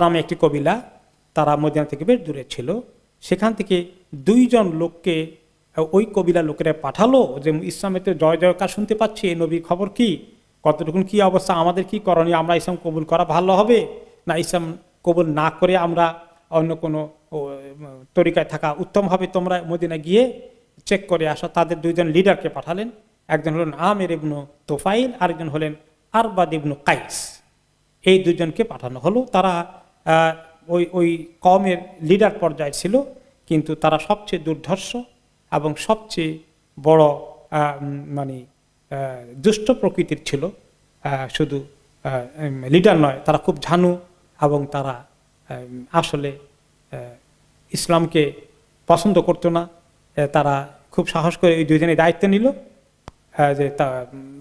নামে একটি কবিলা, তারা মদিনা থেকে বেশ দূরে ছিল। সেখান থেকে 2 জন লোককে ওই কবিলা লোকেরা পাঠালো যে ইসলামেতে জয় জয়কার শুনতে পাচ্ছি, এই নবীর খবর কি, কতটুকুন কি অবস্থা, আমাদের কি করণীয়, আমরা ইসলাম কবুল করা ভালো হবে না ইসলাম কবুল না করে আমরা অন্য কোনো তরিকায় থাকা উত্তম হবে, তোমরা মদিনা গিয়ে চেক করে আসো। তাদের 2 জন লিডারকে পাঠালেন, একজন হলেন আমির ইবনু তোফাইল, আরেকজন হলেন আরবাদ ইবনু কাইস। এই 2 জনকে পাঠানো হলো। তারা ওই কওমের লিডার পর্যায়ে ছিল, কিন্তু তারা সবচেয়ে দুর্ধর্ষ এবং সবচেয়ে বড় মানে দুষ্ট প্রকৃতির ছিল। শুধু লিডার নয়, তারা খুব ঝানু এবং তারা আসলে ইসলামকে পছন্দ করতো না। তারা খুব সাহস করে এই 2 জনের দায়িত্ব নিল যে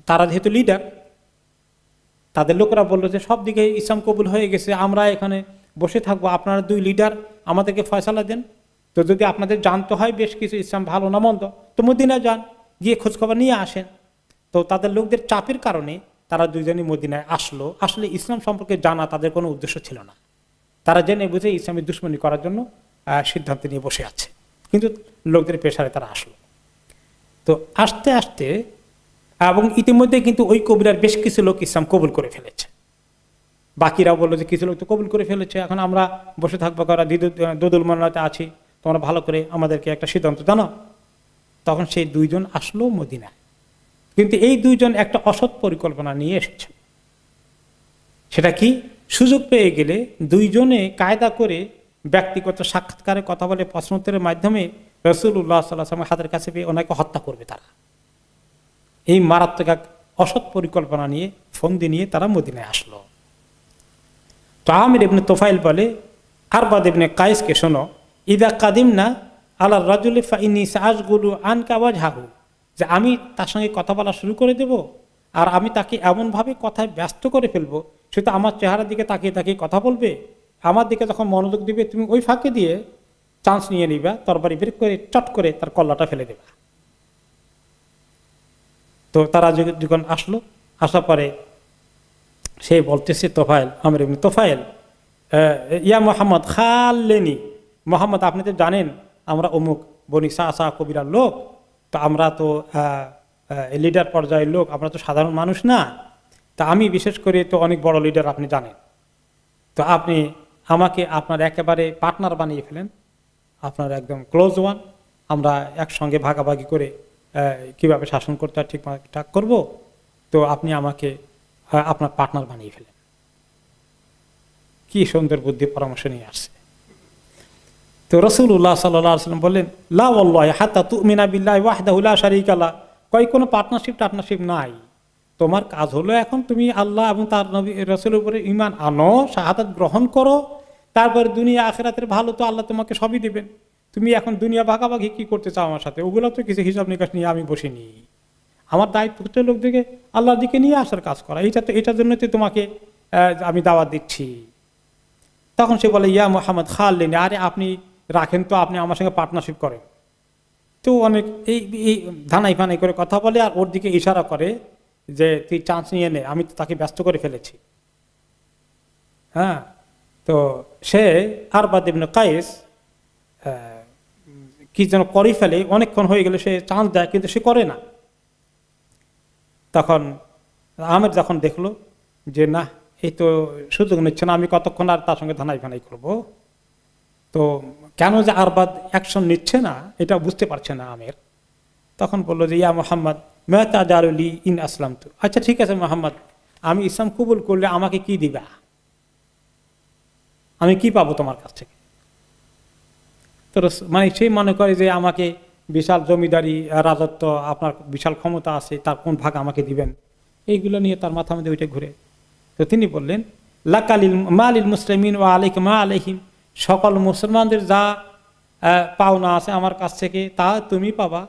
তারা যেহেতু লিডার, তাদের লোকেরা বললো যে সব দিকে ইসলাম কবুল হয়ে গেছে, আমরা এখানে বসে থাকবো, আপনারা 2 লিডার আমাদেরকে ফয়সালা দেন। তো যদি আপনাদের জানতে হয় বেশ কিছু ইসলাম ভালো না মন্দ, তো মদিনায় যান, গিয়ে খোঁজখবর নিয়ে আসেন। তো তাদের লোকদের চাপের কারণে তারা 2 জনই মদিনায় আসলো। আসলে ইসলাম সম্পর্কে জানা তাদের কোনো উদ্দেশ্য ছিল না, তারা জেনে বুঝে ইসলামের দুশ্মনী করার জন্য সিদ্ধান্ত নিয়ে বসে আছে, কিন্তু লোকদের পেশারে তারা আসলো। তো আস্তে আস্তে এবং ইতিমধ্যে কিন্তু ওই কবিরার বেশ কিছু লোক ইসলাম কবুল করে ফেলেছে। বাকিরাও বললো যে কিছু লোক তো কবুল করে ফেলেছে, এখন আমরা বসে থাকবো, করা দোদুল মনাতে আছি, তোমরা ভালো করে আমাদেরকে একটা সিদ্ধান্ত জানাও। তখন সেই 2 জন আসলো মদিনায়, কিন্তু এই 2 জন একটা অসৎ পরিকল্পনা নিয়ে এসেছে। সেটা কি, সুযোগ পেয়ে গেলে 2 জনে কায়দা করে ব্যক্তিগত সাক্ষাৎকারে কথা বলে প্রশ্নোত্তরের মাধ্যমে রাসূলুল্লাহ সাল্লাল্লাহু আলাইহি ওয়াসাল্লামের হাতের কাছে পেয়ে ওনাকে হত্যা করবে তারা। এই মারাত্মক এক অসৎ পরিকল্পনা নিয়ে ফন্দি নিয়ে তারা মদিনায় আসলো। তো আমির ইবনে তোফাইল বলে আরবাদ ইবনে কায়েসকে, শোনো, ইদা কাদিমনা আলা রাজুলি ফাইন্নী সাআশগুলু আনকা ওয়াজহাহু, যে আমি তার সঙ্গে কথা বলা শুরু করে দেব আর আমি তাকে এমনভাবে কথায় ব্যস্ত করে ফেলবো, সে তো আমার চেহারার দিকে তাকিয়ে তাকিয়ে কথা বলবে, আমার দিকে যখন মনোযোগ দিবে তুমি ওই ফাঁকে দিয়ে চান্স নিয়ে নিবা, তরবারি বের করে চট করে তার কল্লাটা ফেলে দেবা। তো তারা যখন আসলো, আসার পরে সে বলতেছে তোফাইল, আমির ইবনে তোফাইল, ইয়া মোহাম্মদ খাল্লেনি, মোহাম্মদ আপনি তো জানেন আমরা অমুক বনি সা কবিরার লোক, তো আমরা তো লিডার পর্যায়ের লোক, আমরা তো সাধারণ মানুষ না, তা আমি বিশেষ করে তো অনেক বড় লিডার আপনি জানেন, তো আপনি আমাকে আপনার একেবারে পার্টনার বানিয়ে ফেলেন, আপনার একদম ক্লোজ ওয়ান, আমরা একসঙ্গে ভাগাভাগি করে কিভাবে শাসন করতে হয় ঠিকঠাক করব, তো আপনি আমাকে আপনার পার্টনার বানিয়ে ফেলেন। কি সুন্দর বুদ্ধি পরামর্শ নিয়ে আসছে। তো রাসূলুল্লাহ সাল্লাল্লাহু আলাইহি ওয়াসাল্লাম বললেন, লা ওয়াল্লাহি হাত্তা তুমিনা বিল্লাহি ওয়াহদাহু লা শারীকা লাহ, কোনো পার্টনারশিপ নাই, তোমার কাজ হলো এখন তুমি আল্লাহ এবং তার নবী রাসূলের উপরে ঈমান আনো, শাহাদাত গ্রহণ করো, তারপরে দুনিয়া আখিরাতের ভালো তো আল্লাহ তোমাকে সবই দিবেন। তুমি এখন দুনিয়া ভাগাভাগি কি করতে চাও আমার সাথে, ওগুলো তো কিছু হিসাব নিকাশ নিয়ে আমি বসিনি, আমার দায়িত্ব হচ্ছে লোকদেরকে আল্লাহর দিকে নিয়ে আসার কাজ করা, এটার জন্য তো তোমাকে আমি দাওয়াত দিচ্ছি। তখন সে বলে, ইয়া মুহাম্মদ খাল্লিনি, আরে আপনি রাখেন তো, আপনি আমার সঙ্গে পার্টনারশিপ করেন। তো অনেক এই ধানাই ফানাই করে কথা বলে আর ওর দিকে ইশারা করে যে তুই চান্স নিয়ে নে, আমি তো তাকে ব্যস্ত করে ফেলেছি। হ্যাঁ, তো সে আরবাদ ইবনে কায়েস কি যেন করে ফেলে, অনেকক্ষণ হয়ে গেলে সে চান্স দেয় কিন্তু সে করে না। তখন আমের যখন দেখলো যে না, এই তো সুযোগ নিচ্ছে না, আমি কতক্ষণ আর তার সঙ্গে ধানাই ফানাই করবো, তো কেন যে আরবাদ অ্যাকশন নিচ্ছে না এটা বুঝতে পারছে না আমের। তখন বললো যে ইয়া মুহাম্মদ মা তাজারুলি ইন আসলাম তু, আচ্ছা ঠিক আছে মুহাম্মদ, আমি ইসলাম কবুল করলে আমাকে কি দিবা, আমি কি পাবো তোমার কাছ থেকে? তো মানে সেই মনে করে যে আমাকে বিশাল জমিদারি রাজত্ব, আপনার বিশাল ক্ষমতা আছে, তার কোন ভাগ আমাকে দিবেন, এইগুলো নিয়ে তার মাথা মধ্যে ওইটা ঘুরে। তো তিনি বললেন, লাকালিল মালিল মুসলিমিন ওয়া আলাইকা মা আলাইহিম, সকল মুসলমানদের যা পাওনা আছে আমার কাছ থেকে তা তুমি পাবা,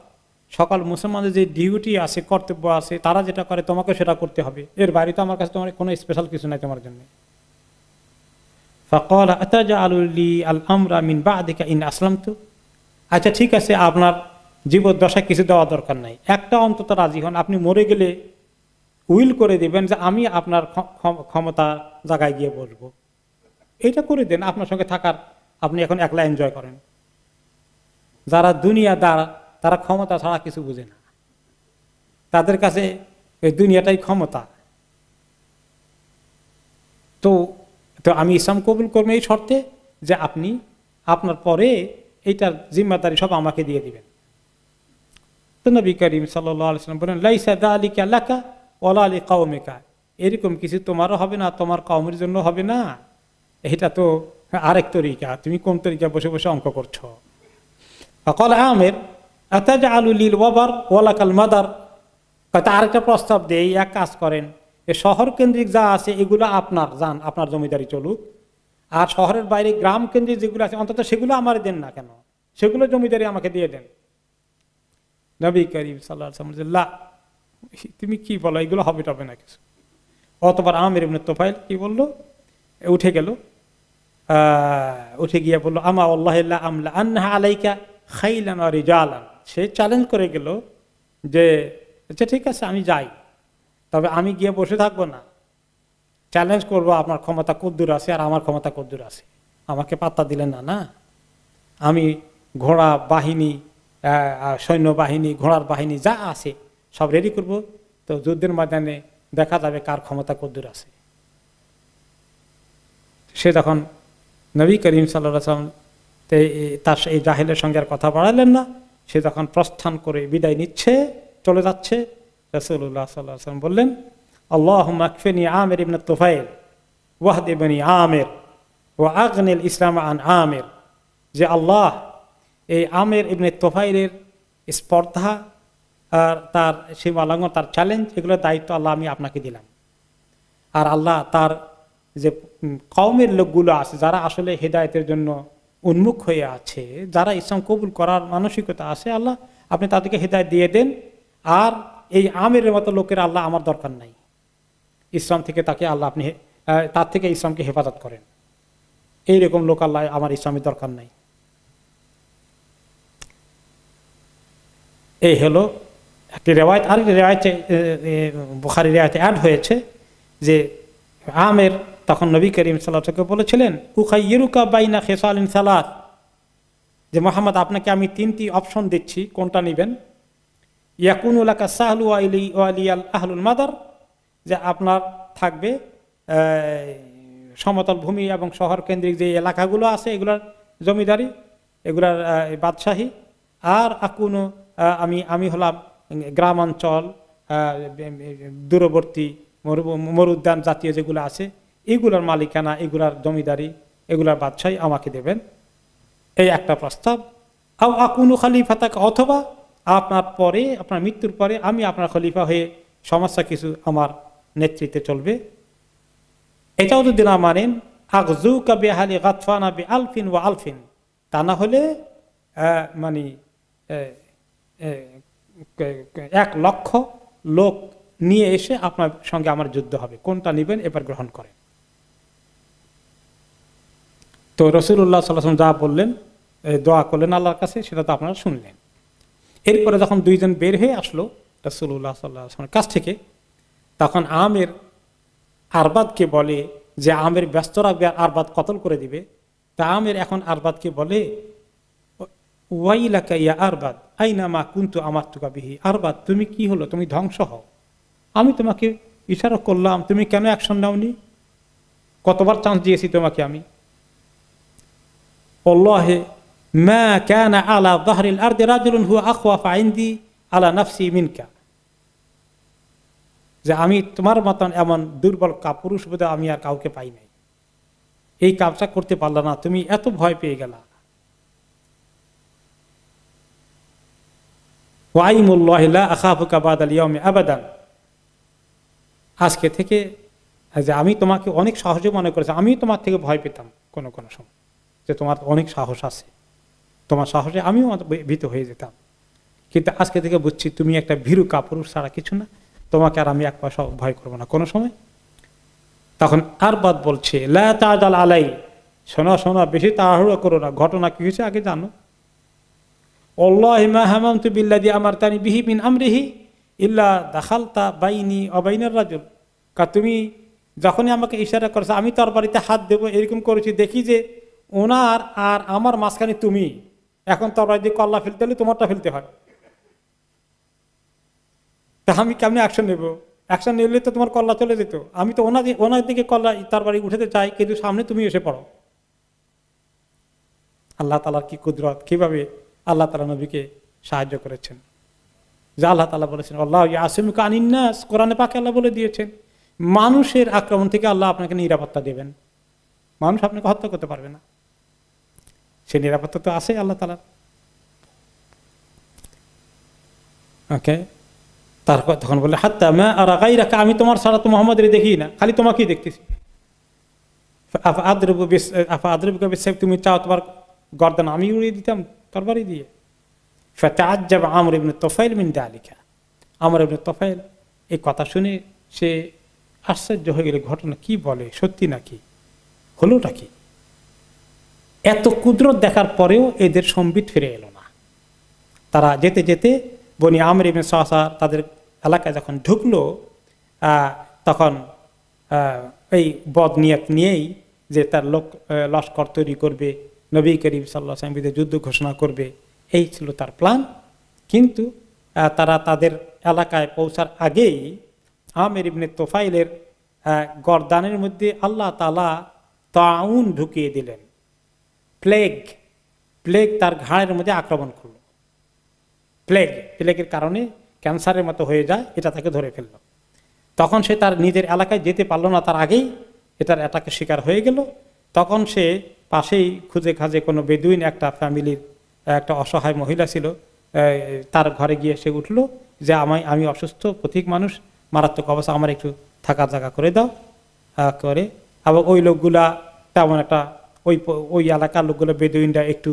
সকল মুসলমানদের যে ডিউটি আছে, কর্তব্য আছে, তারা যেটা করে তোমাকে সেটা করতে হবে, এর বাইরে তো আমার কাছে তোমার কোনো স্পেশাল কিছু নাই তোমার জন্য। ফাকালা আতাজআলু লি আল আমরা মিন বা'দিকা ইন আসলামতু, আচ্ছা ঠিক আছে, আপনার জীবদ্দশায় কিছু দেওয়া দরকার নাই, একটা অন্তত রাজি হন, আপনি মরে গেলে উইল করে দিবেন যে আমি আপনার ক্ষমতা জায়গায় গিয়ে বসবো, এটা করে দেন, আপনার সঙ্গে থাকার আপনি এখন একলা এনজয় করেন। যারা দুনিয়াদার তারা ক্ষমতা ছাড়া কিছু বুঝে না, তাদের কাছে এই দুনিয়াটাই ক্ষমতা। তো তো আমি ইসলাম কবুল করবো এই শর্তে যে আপনি আপনার পরে এইটার জিম্মাদারি সব আমাকে দিয়ে দিবেন। তো নবী করিম সাল্লাল্লাহু আলাইহি ওয়াসাল্লাম বলেন, লাইসা যালিকা লাকা ওয়ালা লিকাওমিকা, এরকম কিছু তোমারও হবে না, তোমার কওমের জন্য হবে না। এটা তো আরেক তরিকা, তুমি কোন তরিকা বসে বসে অঙ্ক করছো। ফাকাল আমির আতাজআলু লিল ওয়াবার ওয়ালাকাল মাদার, তা আরেকটা প্রস্তাব দেই, এক কাজ করেন, এই শহর কেন্দ্রিক যা আছে এগুলো আপনার, যান আপনার জমিদারি চলুক, আর শহরের বাইরে গ্রাম কেন্দ্রিক যেগুলো আছে অন্তত সেগুলো আমার দেন না কেন, সেগুলো জমিদারি আমাকে দিয়ে দেন। নবী করিম সাল্লাল্লাহু আলাইহি ওয়াসাল্লাম, লা, তুমি কি বলো, এগুলো হবে টবে না কিছু। অতবার আমির ইবনে তুফাইল কি বললো, উঠে গেল, উঠে গিয়ে বললো, আমা আল্লাহি লা আমলা আনহা আলাইকা খাইলান ওয়া রিজালান। সে চ্যালেঞ্জ করে গেল যে আচ্ছা ঠিক আছে আমি যাই, তবে আমি গিয়ে বসে থাকবো না, চ্যালেঞ্জ করবো আপনার ক্ষমতা কদ্দূর আছে আর আমার ক্ষমতা কদ্দূর আছে। আমাকে পাত্তা দিলেন না, না আমি ঘোড়া বাহিনী, সৈন্যবাহিনী, ঘোড়ার বাহিনী যা আছে সব রেডি করব, তো যুদ্ধের ময়দানে দেখা যাবে কার ক্ষমতা কদ্দূর আছে। সে তখন নবী করিম সাল্লাল্লাহু আলাইহি ওয়াসাল্লাম তার এই জাহেলের সঙ্গে আর কথা বাড়ালেন না। সে তখন প্রস্থান করে বিদায় নিচ্ছে, চলে যাচ্ছে, রাসূলুল্লাহ সাল্লাল্লাহু আলাইহি ওয়াসাল্লাম বললেন, আল্লাহুম্মা আকফিনি আমির ইবনে তুফাইল ওয়াহদি বনি আমির ওয়া আগনিল ইসলাম আন আমির, যে আল্লাহ এই আমির ইবনে তুফাইলের স্পর্ধা আর তার সীমালঙ্ঘন, তার চ্যালেঞ্জ, এগুলোর দায়িত্ব আল্লাহ আমি আপনাকে দিলাম। আর আল্লাহ তার যে কওমের লোকগুলো আছে যারা আসলে হেদায়েতের জন্য উন্মুখ হয়ে আছে, যারা ইসলাম কবুল করার মানসিকতা আছে, আল্লাহ আপনি তাদেরকে হেদায়েত দিয়ে দেন। আর এই আমিরের মতো লোকের আল্লাহ আমার দরকার নাই, ইসলাম থেকে তাকে আল্লাহ আপনি তার থেকে ইসলামকে হেফাজত করেন, এইরকম লোক আল্লাহ আমার ইসলামের দরকার নাই। এই হলো একটি রেওয়ায়েত। আরেকটি রেওয়ায়েতে বুখারী রেওয়ায়েতে অ্যাড হয়েছে যে আমের তখন নবী করিম সাল্লাল্লাহু আলাইহি ওয়াসাল্লাম বলেছিলেন, উখাইয়িরুকা বাইনা খিসালিন সালাত, যে মুহাম্মদ আপনাকে আমি তিনটি অপশন দিচ্ছি, কোনটা নেবেন। ইয়াকুনু লাকা সাহলু ওয়া আলিয়াল আহলুল মাদার, যে আপনার থাকবে সমতল ভূমি এবং শহর কেন্দ্রিক যে এলাকাগুলো আছে এগুলার জমিদারি, এগুলার বাদশাহী। আর আকুনু আমি হলাম গ্রামাঞ্চল, দূরবর্তী মরুদ্যান জাতীয় যেগুলো আছে এগুলার মালিকানা, এগুলার জমিদারি, এগুলার বাদশাহী আমাকে দেবেন, এই একটা প্রস্তাব। আও আকুনু খলিফাতাক, অথবা আপনার পরে, আপনার মৃত্যুর পরে আমি আপনার খলিফা হয়ে সমস্ত কিছু আমার নেতৃত্বে চলবে। এটাও যদি না মানেন, আগজুকা বিআহলি গাতফানা বিআলফিন ওয়া আলফিন, তা না হলে মানে 1,00,000 লোক নিয়ে এসে আপনার সঙ্গে আমার যুদ্ধ হবে, কোনটা নেবেন এবার গ্রহণ করেন। তো রাসূলুল্লাহ সাল্লাল্লাহু আলাইহি ওয়াসাল্লাম যা বললেন, দোয়া করলেন আল্লাহর কাছে, সেটা তো আপনারা শুনলেন। এরপরে যখন দুইজন বের হয়ে আসলো রাসূলুল্লাহ সাল্লাল্লাহু আলাইহি ওয়াসাল্লামের কাছ থেকে, তখন আমের আরবাদকে বলে যে আমের ব্যস্ত রাখবে, আরবাদ কতল করে দিবে। তা আমের এখন আরবাদকে বলে, ওয়াইলাকা ইয়া আরবাদ আইনামা কুনতু আমারতুকা বিহি, আরবাদ তুমি কি হলো, তুমি ধ্বংস হও, আমি তোমাকে ইশারা করলাম, তুমি কেন অ্যাকশন নাওনি, কতবার চান্স দিয়েছি তোমাকে আমি। আল্লাহে মা কানা আলা যাহরিল আরদি রাজুলুন হুয়া আখওয়াফা ইনদি আলা নাফসি মিনকা, যে আমি তোমার মতন এমন দুর্বল পুরুষ বোধ আমি আর কাউকে পাই নাই, এই কাজটা করতে পারলা না, তুমি এত ভয় পেয়ে গেলা। ওয়াইমুল্লাহি লা আখাফুকা বাদাল ইয়াউমি আবাদান, আজকে থেকে যে আমি তোমাকে অনেক সহজে মনে করেছি, আমি তোমার থেকে ভয় পেতাম কোনো কোনো সময়, যে তোমার অনেক সাহস আছে, তোমার সাহসে আমিও ভীত হয়ে যেতাম, কিন্তু আজকে থেকে বুঝছি তুমি একটা ভীরু কাপুরুষ ছাড়া কিছু না, তোমাকে আর আমি এক পয়সা ভয় করবো না কোনো সময়। তখন আরবাদ বলছে, লা তাজাল আলাই, শোনা শোনা বেশি তাড়াহুড়ো করো না, ঘটনা কি হয়েছে আগে জানো। আল্লাহি মা হামামতু বিল্লাযী আমারতানি বিহি মিন আমরিহি ইল্লা দাখালতা বাইনি ওয়া বাইনার রাজুল, তুমি যখনই আমাকে ইশারা করেছে আমি তরবারিতে হাত দেবো এরকম করেছি, দেখি যে ওনার আর আমার মাঝখানে তুমি, এখন তরবারি দিয়ে কল্লা ফেলতে হলে তোমারটা ফেলতে হয়, তা আমি কেমনি অ্যাকশন নেব? অ্যাকশন নিলে তো তোমার কল্লা চলে যেত। আমি তো ওনার দিকে কল্লা তরবারি উঠাতে চাই, কিন্তু সামনে তুমি এসে পড়ো। আল্লাহ তাআলার কি কুদরত, কিভাবে আল্লাহ তাআলা নবীকে সাহায্য করেছেন। যা আল্লাহ তাআলা বলেছেন আল্লাহু ইয়াসিমুকা আনিন নাস, কোরআনে পাকে আল্লাহ বলে দিয়েছেন মানুষের আক্রমণ থেকে আল্লাহ আপনাকে নিরাপত্তা দেবেন, মানুষ আপনাকে হত্যা করতে পারবে না, সে নিরাপত্তা তো আছে আল্লাহ তাআলার। ওকে, তারপর তখন বললে হাত্তা মা আরা গায়রাকা, আমি তোমার ছাড়া তো মুহাম্মাদের দেখি না, খালি তোমাকেই দেখতেছি। আফা আদরিবুকা বিসাইফ, তুমি চাও তোমার গর্দান আমি উড়িয়ে দিতাম তরবারি দিয়ে। ফাতাআজ্জাব আমর ইবনে তুফাইল মিন যালিকা, আমর ইবনে তুফাইল এই কথা শুনে সে আশ্চর্য হয়ে গেল, ঘটনা কি বলে, সত্যি নাকি, হলোটা কি? এত কুদরত দেখার পরেও এদের সম্বিত ফিরে এলো না। তারা যেতে যেতে বনি আমর ইবনে সাসা তাদের এলাকায় যখন ঢুকলো, তখন এই বদনিয়ত নিয়েই যে তার লস্কর তৈরি করবে, নবী করিম সাল্লাল্লাহু আলাইহি ওয়াসাল্লাম বিরুদ্ধে যুদ্ধ ঘোষণা করবে, এই ছিল তার প্ল্যান। কিন্তু তারা তাদের এলাকায় পৌঁছার আগেই আমির ইবনে তুফাইলের গর্দানের মধ্যে আল্লাহ তাআলা তাউন ঢুকিয়ে দিলেন, প্লেগ তার ঘাড়ের মধ্যে আক্রমণ করল। প্লেগের কারণে ক্যান্সারের মতো হয়ে যায়, এটা তাকে ধরে ফেলল। তখন সে তার নিজের এলাকায় যেতে পারল না, তার আগেই এটার অ্যাটাকের শিকার হয়ে গেল। তখন সে পাশেই খুঁজে খাজে কোনো বেদুইন একটা ফ্যামিলির একটা অসহায় মহিলা ছিল, তার ঘরে গিয়ে সে উঠলো যে আমি অসুস্থ পথিক মানুষ, মারাত্মক অবস্থা, আমার একটু থাকার জায়গা করে দাও করে। আবার ওই লোকগুলা তেমন একটা ওই এলাকার লোকগুলো বেদুইনরা একটু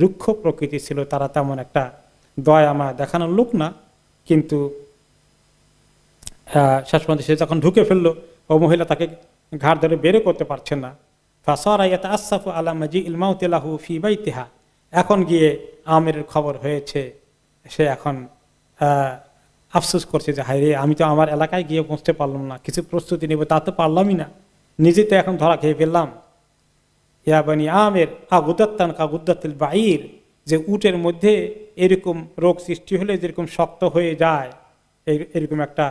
রুক্ষ প্রকৃতি ছিল, তারা তেমন একটা দয়া মায়া দেখানোর লোক না। কিন্তু শেষ পর্যন্ত সে যখন ঢুকে ফেললো, ও মহিলা তাকে ঘাড় ধরে বেরো করতে পারছে না। ফাসারা ইয়াতাআসসাফু আলা মাজিইল মাউতি লাহু ফি বাইতিহা, এখন গিয়ে আমিরের খবর হয়েছে, সে এখন আফসোস করছে যে হায় রে, আমি তো আমার এলাকায় গিয়ে পৌঁছতে পারলাম না, কিছু প্রস্তুতি নেব তা তো পারলামই না, নিজে তো এখন ধরা খেয়ে ফেললাম। ইয়া বানি আমির আগুদাত্তান কাগুদাতিল বাঈর, যে উটের মধ্যে এরকম রোগ সৃষ্টি হলে যেরকম শক্ত হয়ে যায়, এরকম একটা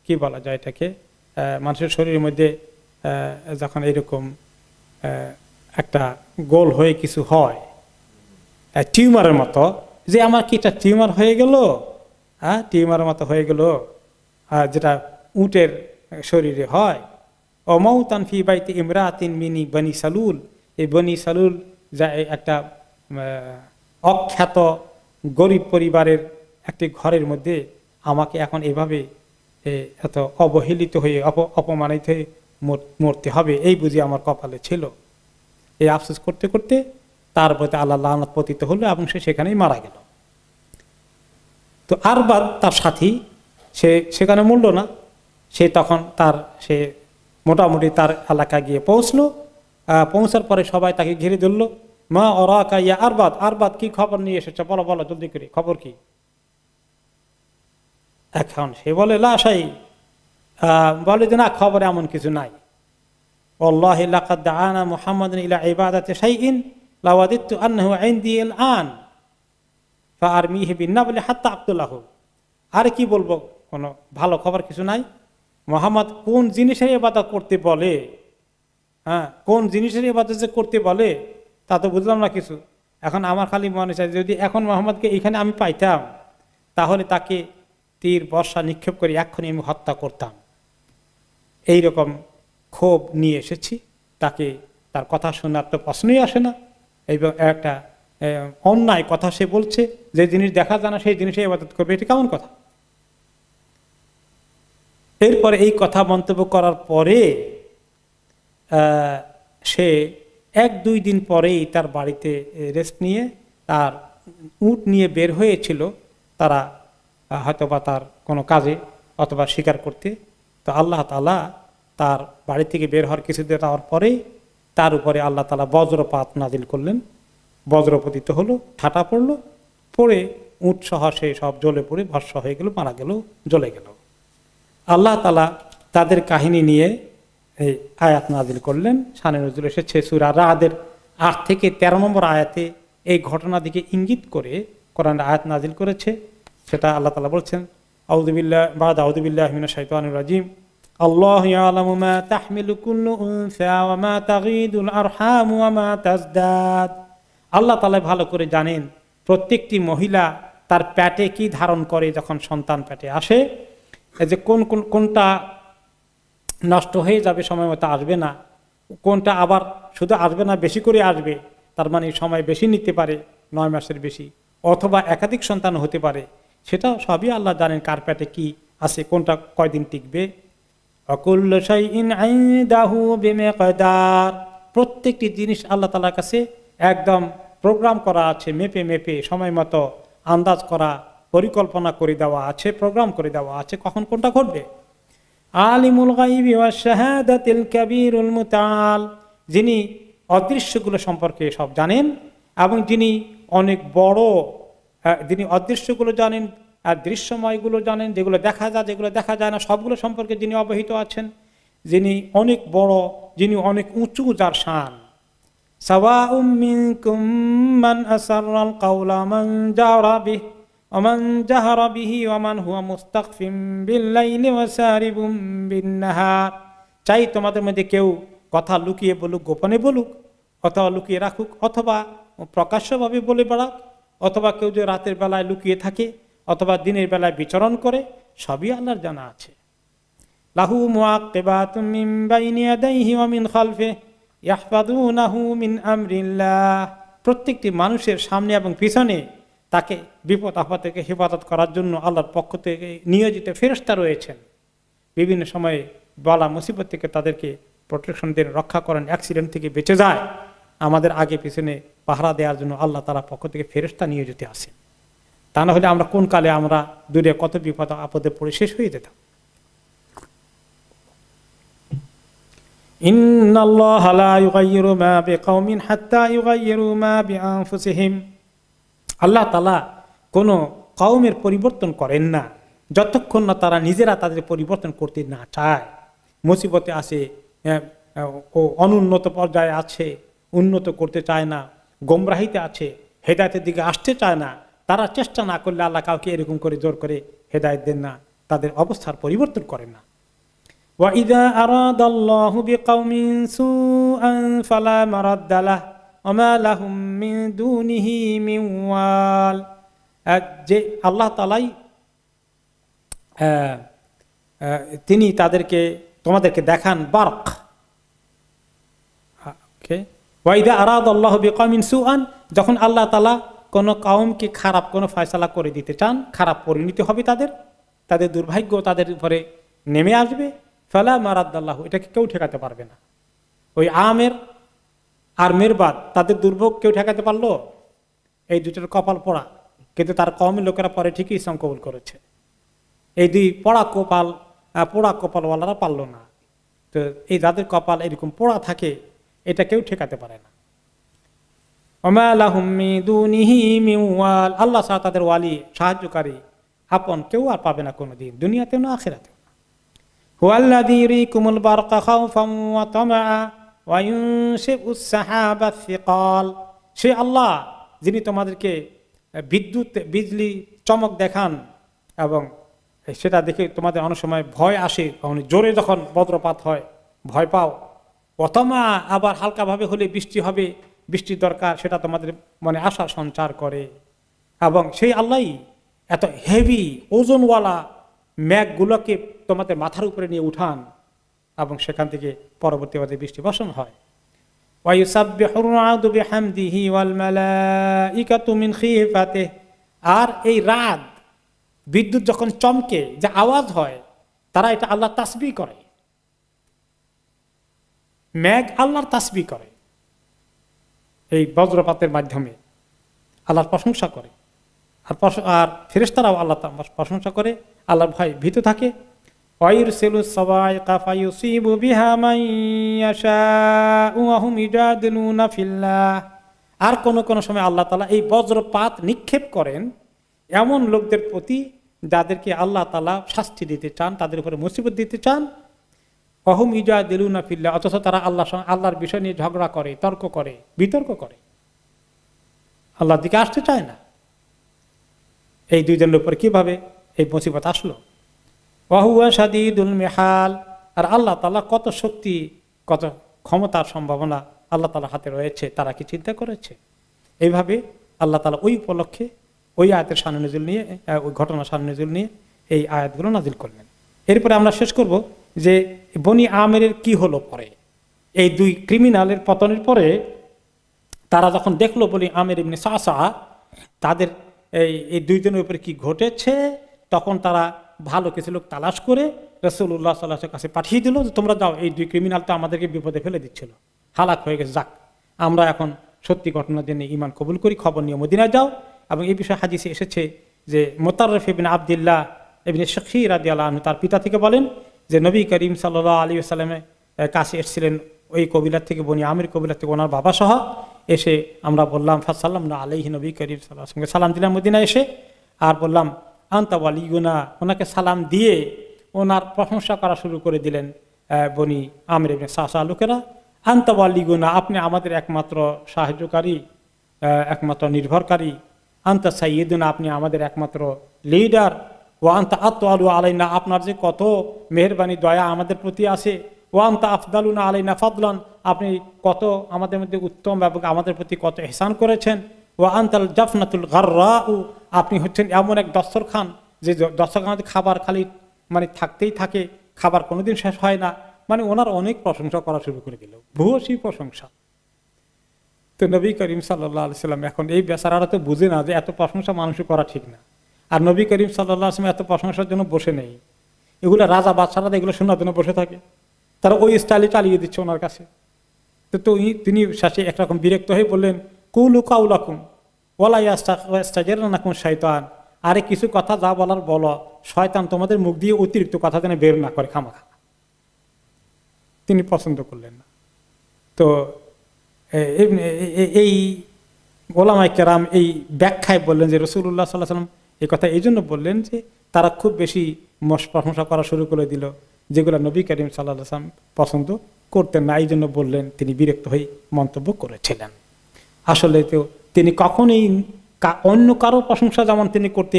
কি বলা যায় এটাকে, মানুষের শরীরের মধ্যে যখন এরকম একটা গোল হয়ে কিছু হয় টিউমারের মতো, যে আমার কি এটা টিউমার হয়ে গেল, টিউমারের মতো হয়ে গেল, যেটা উটের শরীরে হয়। অমাউতান ফি বাইতি ইমরাতিন মিনি বনি সালুল, এই বনি সালুল যা একটা অখ্যাত গরিব পরিবারের একটি ঘরের মধ্যে আমাকে এখন এভাবে এত অবহেলিত হয়ে অপমানিত হয়ে মরতে হবে, এই বুঝি আমার কপালে ছিল। এই আফসোস করতে করতে তার প্রতি আল্লাহ লানত পতিত হলো এবং সে সেখানেই মারা গেল। তো আরবাদ তার সাথী, সে সেখানে মরল না, সে তখন সে মোটামুটি তার এলাকায় গিয়ে পৌঁছলো। পৌঁছার পরে সবাই তাকে ঘিরে ধরলো, মা ওরাকা ইয়া আরবাদ কি খবর নিয়ে এসেছে, বলো বলো জলদি করে, খবর কি? এখন সে বলে লাশাই, বলে যে না, খবর এমন কিছু নাই। ওয়াল্লাহি লাকাদ দাআনা মুহাম্মাদুন ইলা ইবাদাতি শাইইন লাওয়াদিতু আন্নাহু ইনদি আল-আন ফাআরমিহি বিন-নাবলি হাত্তা আক্তুলাহু। আর কি বলবো, কোনো ভালো খবর কিছু নাই। মুহাম্মদ কোন জিনিসের ইবাদত করতে বলে, কোন জিনিসের ইবাদত যে করতে বলে তা তো বুঝলাম না কিছু। এখন আমার খালি মনে চাই যদি এখন মুহাম্মদকে এখানে আমি পাইতাম, তাহলে তাকে তীর বর্ষা নিক্ষেপ করে এক্ষুনি আমি হত্যা করতাম। এইরকম ক্ষোভ নিয়ে এসেছি, তাকে তার কথা শোনার তো প্রশ্নই আসে না। এবং একটা অন্যায় কথা সে বলছে, যে জিনিস দেখা যায় না সেই জিনিসে ইবাদত করবে, এটা কেমন কথা? এরপরে এই কথা মন্তব্য করার পরে সে 1-2 দিন পরেই তার বাড়িতে রেস্ট নিয়ে তার উট নিয়ে বের হয়েছিল, তারা হয়তোবা তার কোনো কাজে অথবা শিকার করতে। তো আল্লাহ তাআলা তার বাড়ি থেকে বের হওয়ার কিছুদিন যাওয়ার পরেই তার উপরে আল্লাহ তাআলা বজ্রপাত নাজিল করলেন, বজ্রপতিত হলো, ঠাটা পড়লো, পড়ে উট সহ সে সব জ্বলে পড়ে ভস্ম হয়ে গেল, মারা গেল, জ্বলে গেল। আল্লাহ তাআলা তাদের কাহিনী নিয়ে এই আয়াত নাজিল করলেন। শানে নজুল এসেছে সূরা রাদের 8 থেকে 13 নম্বর আয়াতে এই ঘটনা দিকে ইঙ্গিত করে কোরআন আয়াত নাজিল করেছে। সেটা আল্লাহ তাআলা বলছেন, আউযু বিল্লাহি মিনাশ শাইতানির রাজিম, আল্লাহু ইয়ালামু মা তাহমিলু কুল্লু উনসা ওয়া মা তাগীদুল আরহাম ওয়া মা তাজদাদ। আল্লাহ তাআলা ভালো করে জানেন প্রত্যেকটি মহিলা তার পেটে কি ধারণ করে যখন সন্তান পেটে আসে, এই যে কোনটা নষ্ট হয়ে যাবে, সময় মতো আসবে না, কোনটা আবার শুধু আসবে না বেশি করে আসবে, তার মানে সময় বেশি নিতে পারে, 9 মাসের বেশি, অথবা একাধিক সন্তান হতে পারে, সেটা সবই আল্লাহ জানেন কার পেটে কি আছে, কোনটা কয়দিন টিকবে। অকুল্লু শাইইন ইনদাহু বিমিকদার, প্রত্যেকটি জিনিস আল্লাহ তাআলার কাছে একদম প্রোগ্রাম করা আছে, মেপে মেপে সময় মতো আন্দাজ করা, পরিকল্পনা করে দেওয়া আছে, প্রোগ্রাম করে দেওয়া আছে কখন কোনটা ঘটবে। আলিমুল গায়বি ওয়াশ শাহাদাতিল কাবীরুল মুতাআল, যিনি অদৃশ্যগুলো সম্পর্কে সব জানেন এবং যিনি অনেক বড়, যিনি অদৃশ্যগুলো জানেন আর দৃশ্যময়গুলো জানেন, যেগুলো দেখা যায় যেগুলো দেখা যায় না সবগুলো সম্পর্কে যিনি অবহিত আছেন, যিনি অনেক বড়, যিনি অনেক উঁচু যার শান। সাওয়াউম মিনকুম মান আসাররাল কাওলা মান জারা বিহি ওয়া মান জাহারা বিহি ওয়া মান হুয়া মুস্তাখফিম বিল-লাইলি ওয়া সারিবুম বিন-নাহার, চাই তোমাদের মধ্যে কেউ কথা লুকিয়ে বলুক, গোপনে বলুক, অথবা লুকিয়ে রাখুক, অথবা প্রকাশ্যভাবে বলে বেড়াক, অথবা কেউ যে রাতের বেলায় লুকিয়ে থাকে অথবা দিনের বেলায় বিচরণ করে, সবই আল্লাহর জানা আছে। লাহু মুআক্কিবাতুম মিন বাইনি ইয়াদাইহি ওয়া মিন খালফিহি ইয়াহফাযুনাহু মিন আমরিল্লাহ, প্রত্যেকটি মানুষের সামনে এবং পিছনে তাকে বিপদ আপদ থেকে হেফাজত করার জন্য আল্লাহর পক্ষ থেকে নিয়োজিত ফেরেশতা রয়েছেন। বিভিন্ন সময়ে বালা মুসিবত থেকে তাদেরকে প্রোটেকশন দিয়ে রক্ষা করেন, অ্যাক্সিডেন্ট থেকে বেঁচে যায়, আমাদের আগে পিছনে পাহারা দেওয়ার জন্য আল্লাহ তাআলার পক্ষ থেকে ফেরেশতা নিয়োজিত আছেন। তা না হলে আমরা কোন কালে আমরা দূরে কত বিপদ আপদে পড়ে শেষ হয়ে যেতাম। ইন্নাল্লাহা লা ইউগাইয়িরু মা বিকাওমিন হাত্তা ইউগাইয়িরু মা বিআনফুসিহিম, আল্লাহ তাআলা কোনো কওমের পরিবর্তন করেন না যতক্ষণ না তারা নিজেরা তাদের পরিবর্তন করতে না চায়। মুসিবতে আছে, ও অনুন্নত পর্যায়ে আছে, উন্নত করতে চায় না, গোমরাহিতে আছে, হেদায়েতের দিকে আসতে চায় না, তারা চেষ্টা না করলে আল্লাহ কাউকে এরকম করে জোর করে হেদায়েত দেন না, তাদের অবস্থার পরিবর্তন করেন না। وَإِذَا أَرَادَ اللَّهُ بِقَوْمٍ سُوءًا فَلَا مَرَدَّ لَهُ وَمَا لَهُم مِّن دُونِهِ مِن وَالٍ, যে আল্লাহ তাআলাই তিনি তাদেরকে তোমাদেরকে দেখান বারক। ওয়াইদা আরাদাল্লাহু বিকওমিন সুআন, যখন আল্লাহ তাআলা কোনো কওমকে খারাপ কোনো ফয়সালা করে দিতে চান, খারাপ পরিণতি হবে তাদের দুর্ভাগ্য তাদের উপরে নেমে আসবে, ফালা মারাদ্দাল্লাহু, এটাকে কেউ ঠেকাতে পারবে না। ওই আমের আর মেরবাদ তাদের দুর্ভোগ কেউ ঠেকাতে পারলো? এই দুটোর কপাল পোড়া, কিন্তু তার কওমের লোকেরা পরে ঠিকই ইসলাম কবুল করেছে। এই দুই পোড়া কপালওয়ালারা পারল না। তো এই যাদের কপাল এরকম পোড়া থাকে এটা কেউ ঠেকাতে পারে না। ওমা লাহুম মিন দুনিহি মিন ওয়াল, আল্লাহ ছাড়া তাদের ওয়ালি, সাহায্যকারী, আপন কেউ আর পাবে না কোনোদিন, দুনিয়াতেও না আখিরাতেও না। হুয়াল্লাযী ইউরীকুমুল বারকা খাওফান ওয়া তামআ ওয়া ইউনশিউস সাহাবা সিকাল, সে আল্লাহ যিনি তোমাদেরকে বিজলি চমক দেখান এবং সেটা দেখে তোমাদের অনেক সময় ভয় আসে, জোরে যখন বজ্রপাত হয় ভয় পাও, অথমা আবার হালকাভাবে হলে বৃষ্টি হবে, বৃষ্টির দরকার, সেটা তোমাদের মনে আশা সঞ্চার করে। এবং সেই আল্লাহই এত হেভি ওজনওয়ালা মেঘগুলোকে তোমাদের মাথার উপরে নিয়ে উঠান এবং সেখান থেকে পরবর্তীতে বৃষ্টি বর্ষণ হয়। আর এই রাত বিদ্যুৎ যখন চমকে যে আওয়াজ হয়, তারা এটা আল্লাহ তাসবিহ করে, মেঘ আল্লাহর তাসবিহ করে, এই বজ্রপাতের মাধ্যমে আল্লাহর প্রশংসা করে। আর ফেরেশতারাও আল্লাহ প্রশংসা করে, আল্লাহর ভয় ভীত থাকে। আর কোন সময় আল্লাহ তাআলা এই বজ্রপাত নিক্ষেপ করেন এমন লোকদের প্রতি যাদেরকে আল্লাহ তাআলা শাস্তি দিতে চান, তাদের উপরে মুসিবত দিতে চান, অহুম ইউজাদিলুনা ফিল্লাহ, অথচ তারা আল্লাহর বিষয় নিয়ে ঝগড়া করে, তর্ক করে, বিতর্ক করে, আল্লাহর দিকে আসতে চায় না। এই দুইজনের উপর কিভাবে এই মুসিবত আসলো? ওয়াহুয়া শাদীদুল মিহাল, আর আল্লাহ তাআলা কত শক্তি, কত ক্ষমতার সম্ভাবনা আল্লাহ তাআলার হাতে রয়েছে, তারা কি চিন্তা করেছে? এইভাবে আল্লাহ তাআলা ওই উপলক্ষে ওই আয়াতের শান নজুল নিয়ে, ওই ঘটনার শান নজুল নিয়ে এই আয়াতগুলো নাজিল করলেন। এরপরে আমরা শেষ করব যে বনি আমেরের কি হলো পরে। এই দুই ক্রিমিনালের পতনের পরে তারা যখন দেখলো বনি আমের ইবনে সাসা তাদের এই দুইজনের উপরে কি ঘটেছে, তখন তারা ভালো কিছু লোক তালাশ করে রাসূলুল্লাহ সাল্লাল্লাহু আলাইহি ওয়াসাল্লামের কাছে পাঠিয়ে দিল যে তোমরা যাও, এই দুই ক্রিমিনাল তো আমাদেরকে বিপদে ফেলে দিচ্ছিল, হালাক হয়ে গেছে, যাক আমরা এখন সত্যি ঘটনা জেনে ঈমান কবুল করি, খবর নিয়ে মদিনায় যাও। এবং এই বিষয়ে হাদিসে এসেছে যে মুতাররিফ ইবনে আব্দুল্লাহ ইবনে শাখী রাদিয়াল্লাহু আনহু তার পিতা থেকে বলেন যে নবী করিম সাল্লাল্লাহু আলাইহি ওয়াসাল্লামের কাছে এসেছিলেন ওই কবিলার থেকে, বনি আমির কবিলার থেকে, ওনার বাবা সহ এসে আমরা বললাম ফাসাল্লামনা আলাইহি, নবী করিম সাল্লাল্লাহু আলাইহি ওয়াসাল্লামকে সালাম দিলাম মদিনায় এসে, আর বললাম আনতা ওয়ালিয়ুনা, ওনাকে সালাম দিয়ে ওনার প্রশংসা করা শুরু করে দিলেন বনি আমির ইবনে সাসা লোকেরা। আনতা ওয়ালিয়ুনা, আপনি আমাদের একমাত্র সাহায্যকারী, একমাত্র নির্ভরকারী। আনতা সাইয়্যিদুনা, আপনি আমাদের একমাত্র লিডার। ও আনতা আতওয়ালু আলাইনা, আপনার যে কত মেহেরবানি দয়া আমাদের প্রতি আছে। ও আনতা আফদালুনা আলাইনা ফাদলান, আপনি কত আমাদের মধ্যে উত্তম এবং আমাদের প্রতি কত ইহসান করেছেন। ও আনতাল জাফনাতুল গাররাউ, আপনি হচ্ছেন এমন এক দস্তরখান যে দস্তরখানাতে খাবার খালি মানে থাকতেই থাকে, খাবার কোনোদিন শেষ হয় না। মানে ওনার অনেক প্রশংসা করা শুরু করে দিল, ভূয়সী প্রশংসা। তো নবী করিম সাল্লাল্লাহু আলাইহি ওয়াসাল্লাম এখন এই বেচারারা তো বুঝে না যে এত প্রশংসা মানুষ করা ঠিক না। আর নবী করিম সাল্লাল্লাহু আলাইহি ওয়াসাল্লাম এত প্রশংসার জন্য বসে নেই, এগুলো রাজা বাদশারা এগুলো শোনার জন্য বসে থাকে, তারা ওই স্টাইলে চালিয়ে দিচ্ছে ওনার কাছে। তো তিনি শেষে একরকম বিরক্ত হয়ে বললেন কুলু কাউলাকুম ওয়ালা ইয়াস্তাজিরনাকুম শাইতান, আরে কিছু কথা যা বলার বলো, শয়তান তোমাদের মুখ দিয়ে অতিরিক্ত কথা যেন বের না করে খামাখা। তিনি পছন্দ করলেন না। তো এই ওলামায়ে কেরাম এই ব্যাখ্যায় বললেন যে রাসূলুল্লাহ সাল্লাল্লাহু আলাইহি ওয়াসাল্লাম এই কথা এই জন্য বললেন যে তারা খুব বেশি প্রশংসা করা শুরু করে দিল, যেগুলো নবী করিম সাল্লাল্লাহু আলাইহি ওয়াসাল্লাম পছন্দ করতেন না, এই জন্য বললেন, তিনি বিরক্ত হয়ে মন্তব্য করেছিলেন। আসলে তো তিনি কখনোই অন্য কারো প্রশংসা যেমন তিনি করতে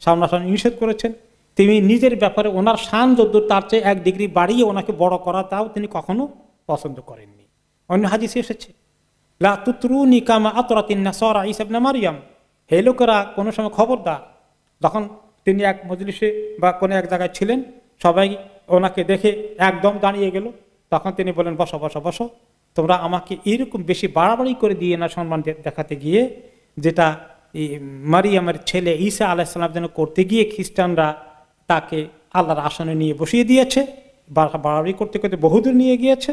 সামনাসামনি নিষেধ করেছেন, তিনি নিজের ব্যাপারে ওনার শান যদ্দূ তার চেয়ে 1 ডিগ্রি বাড়িয়ে ওনাকে বড় করা, তাও তিনি কখনো পছন্দ করেননি। অন্য হাদিসে এসেছে লা তুতরুনি কামা আতরাতিন নাসারা ঈসা ইবনে মারইয়াম, হে লোকেরা কোনো সময় খবরদার। যখন তিনি এক মজলিসে বা কোনো এক জায়গায় ছিলেন, সবাই ওনাকে দেখে একদম দাঁড়িয়ে গেল, তখন তিনি বলেন বসো বসো বসো, তোমরা আমাকে এরকম বেশি বাড়াবাড়ি করে দিয়ে না সম্মান দেখাতে গিয়ে, যেটা মারিয়ামের ছেলে ঈসা আলাইহিস সালাম যেন করতে গিয়ে খ্রিস্টানরা তাকে আল্লাহর আসনে নিয়ে বসিয়ে দিয়েছে, বাড়াবাড়ি করতে করতে বহুদূর নিয়ে গিয়েছে।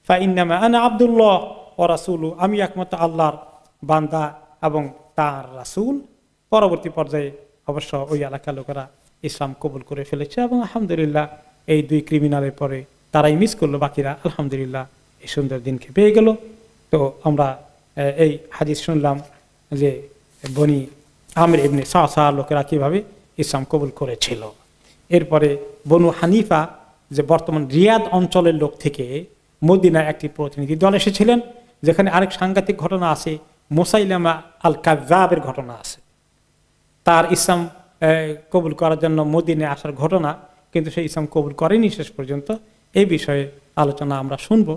ফাইন্নামা আনা আব্দুল্লাহ ওয়া রাসূলু, আমি একমাত্র আল্লাহর বান্দা এবং তার রাসূল। পরবর্তী পর্যায়ে অবশ্য ওই এলাকার লোকেরা ইসলাম কবুল করে ফেলেছে এবং আলহামদুলিল্লাহ এই দুই ক্রিমিনালের পরে তারাই মিস করলো, বাকিরা আলহামদুলিল্লাহ এই সুন্দর দিনকে পেয়ে গেল। তো আমরা এই হাদিস শুনলাম যে বনি আমির ইবনে সাসা লোকেরা কিভাবে ইসলাম কবুল করেছিল। এরপরে বনু হানিফা, যে বর্তমান রিয়াদ অঞ্চলের লোক থেকে মদিনায় একটি প্রতিনিধি দল এসেছিলেন, যেখানে আরেক সাংঘাতিক ঘটনা আছে, মুসাইলামা আল কাযযাবের ঘটনা আছে। তার ইসলাম কবুল করার জন্য মদিনায় আসার ঘটনা, কিন্তু সেই ইসলাম কবুল করেনি শেষ পর্যন্ত। এই বিষয়ে আলোচনা আমরা শুনবো।